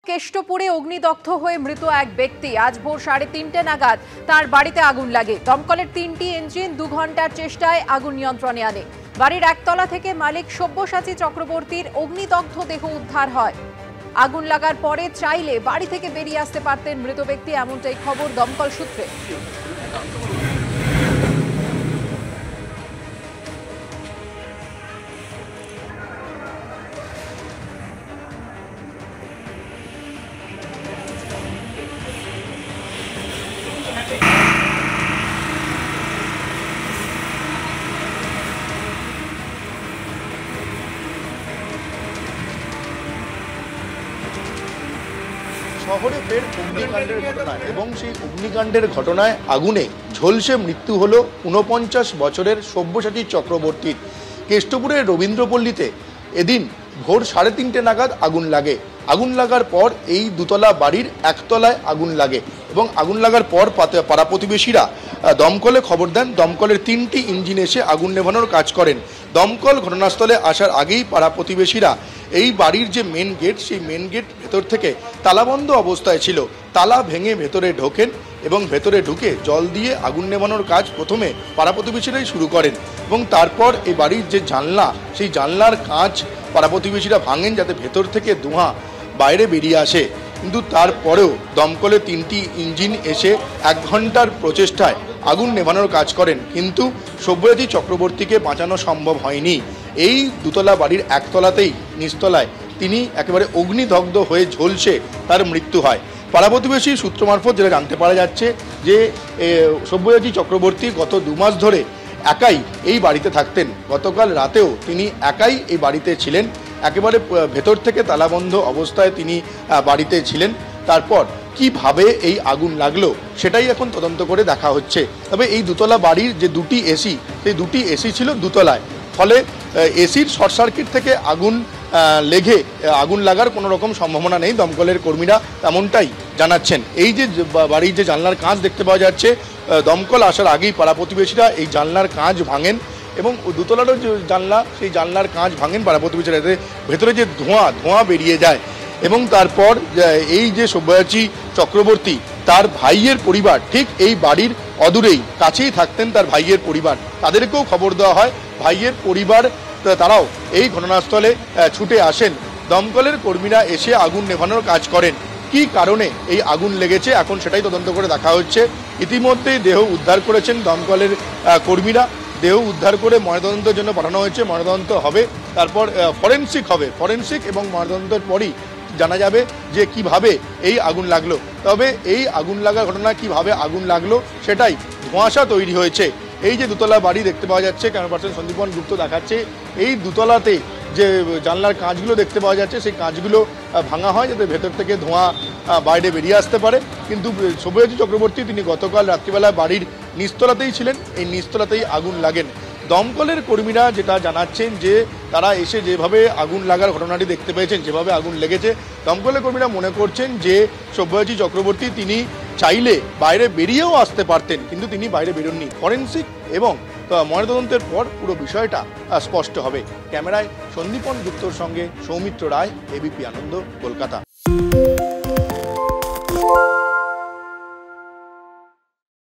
কেষ্টপুরে অগ্নিদগ্ধ হয়ে মৃত এক ব্যক্তি। আজ ভোর 3:30 নাগাদ তার বাড়িতে আগুন লাগে। দমকলের 3টি ইঞ্জিন 2 ঘন্টার চেষ্টায় আগুন নিয়ন্ত্রণে আনে। বাড়ির একতলা থেকে মালিক সব্যসাচী চক্রবর্তীর অগ্নিদগ্ধ দেহ উদ্ধার হয়। আগুন লাগার পরে চাইলে বাড়ি থেকে বেরিয়ে আসতে পারতেন মৃত ব্যক্তি, এমনটাই খবর দমকল সূত্রে। শহরে ফের অগ্নিকাণ্ডের ঘটনা এবং সেই অগ্নিকাণ্ডের ঘটনায় আগুনে ঝলসে মৃত্যু হলো 49 বছরের সব্যসাচী চক্রবর্তীর। কেষ্টপুরের রবীন্দ্রপল্লীতে এদিন ভোর 3:30 নাগাদ আগুন লাগে। আগুন লাগার পর এই দুতলা বাড়ির একতলায় আগুন লাগে এবং আগুন লাগার পর পাড়া প্রতিবেশীরা দমকলে খবর দেন। দমকলের 3টি ইঞ্জিন এসে আগুন নেভানোর কাজ করেন। দমকল ঘটনাস্থলে আসার আগেই পাড়া প্রতিবেশীরা এই বাড়ির যে মেন গেট, সেই মেন গেট ভেতর থেকে তালাবন্ধ অবস্থায় ছিল, তালা ভেঙে ভেতরে ঢোকেন এবং ভেতরে ঢুকে জল দিয়ে আগুন নেভানোর কাজ প্রথমে পাড়া প্রতিবেশীরাই শুরু করেন এবং তারপর এই বাড়ির যে জানলা, সেই জানলার কাঁচ পাড়া প্রতিবেশীরা ভাঙেন যাতে ভেতর থেকে ধোঁয়া বাইরে বেরিয়ে আসে। কিন্তু তারপরেও দমকলের 3টি ইঞ্জিন এসে 1 ঘন্টার প্রচেষ্টায় আগুন নেভানোর কাজ করেন, কিন্তু সব্যসাচী চক্রবর্তীকে বাঁচানো সম্ভব হয়নি। এই দুতলা বাড়ির একতলাতেই নিচতলায় তিনি একেবারে অগ্নিদগ্ধ হয়ে ঝলসে তার মৃত্যু হয়। পাড়া প্রতিবেশী সূত্র মারফত যেটা জানতে পারা যাচ্ছে যে সব্যসাচী চক্রবর্তী গত 2 মাস ধরে একাই এই বাড়িতে থাকতেন। গতকাল রাতেও তিনি একাই এই বাড়িতে ছিলেন, একেবারে ভেতর থেকে তালাবন্ধ অবস্থায় তিনি বাড়িতে ছিলেন। তারপর কিভাবে এই আগুন লাগলো সেটাই এখন তদন্ত করে দেখা হচ্ছে। তবে এই দুতলা বাড়ির যে 2টি এসি, সেই 2টি এসি ছিল দুতলায়, ফলে এসির শর্ট সার্কিট থেকে আগুন লেগে আগুন লাগার কোনো রকম সম্ভাবনা নেই। দমকলের কর্মীরা তেমনটাই জানাচ্ছেন। এই যে বাড়ির যে জানলার কাঁচ দেখতে পাওয়া যাচ্ছে, দমকল আসার আগেই পাড়া প্রতিবেশীরা এই জানলার কাঁচ ভাঙেন এবং দুতলারও যে জানলা, সেই জানলার কাঁচ ভাঙেন পাড়া প্রতিবেশীরা, ভেতরে যে ধোঁয়া বেরিয়ে যায়। এবং তারপর এই যে সব্যসাচী চক্রবর্তী, তার ভাইয়ের পরিবার ঠিক এই বাড়ির অদূরেই কাছেই থাকতেন, তার ভাইয়ের পরিবার, তাদেরকেও খবর দেওয়া হয়। ভাইয়ের পরিবার তারাও এই ঘটনাস্থলে ছুটে আসেন। দমকলের কর্মীরা এসে আগুন নেভানোর কাজ করেন। কি কারণে এই আগুন লেগেছে এখন সেটাই তদন্ত করে দেখা হচ্ছে। ইতিমধ্যেই দেহ উদ্ধার করেছেন দমকলের কর্মীরা। দেহ উদ্ধার করে ময়নাতদন্তের জন্য পাঠানো হয়েছে। ময়নাতদন্ত হবে, তারপর ফরেনসিক হবে। ফরেনসিক এবং ময়নাতদন্তের পরই জানা যাবে যে কিভাবে এই আগুন লাগলো। তবে এই আগুন লাগার ঘটনা কিভাবে আগুন লাগলো সেটাই ধোঁয়াশা তৈরি হয়েছে। এই যে দুতলা বাড়ি দেখতে পাওয়া যাচ্ছে, ক্যামেরা পার্সন সন্দীপন গুপ্ত দেখাচ্ছে, এই দুতলাতে যে জানলার কাঁচগুলো দেখতে পাওয়া যাচ্ছে, সেই কাঁচগুলো ভাঙা হয় যাতে ভেতর থেকে ধোঁয়া বাইরে বেরিয়ে আসতে পারে। কিন্তু সব্যসাচী চক্রবর্তী তিনি গতকাল রাত্রিবেলা বাড়ির নিচতলাতেই ছিলেন, এই নিচতলাতেই আগুন লাগেন। দমকলের কর্মীরা যেটা জানাচ্ছেন যে তারা এসে যেভাবে আগুন লাগার ঘটনাটি দেখতে পেয়েছেন, যেভাবে আগুন লেগেছে, দমকলের কর্মীরা মনে করছেন যে সব্যসাচী চক্রবর্তী তিনি চাইলে বাইরে বেরিয়েও আসতে পারতেন, কিন্তু তিনি বাইরে বেরোননি। ফরেনসিক এবং ময়নাতদন্তের পর পুরো বিষয়টা স্পষ্ট হবে। ক্যামেরায় সন্দীপন গুপ্তর সঙ্গে সৌমিত্র রায়, এবিপি আনন্দ, কলকাতা।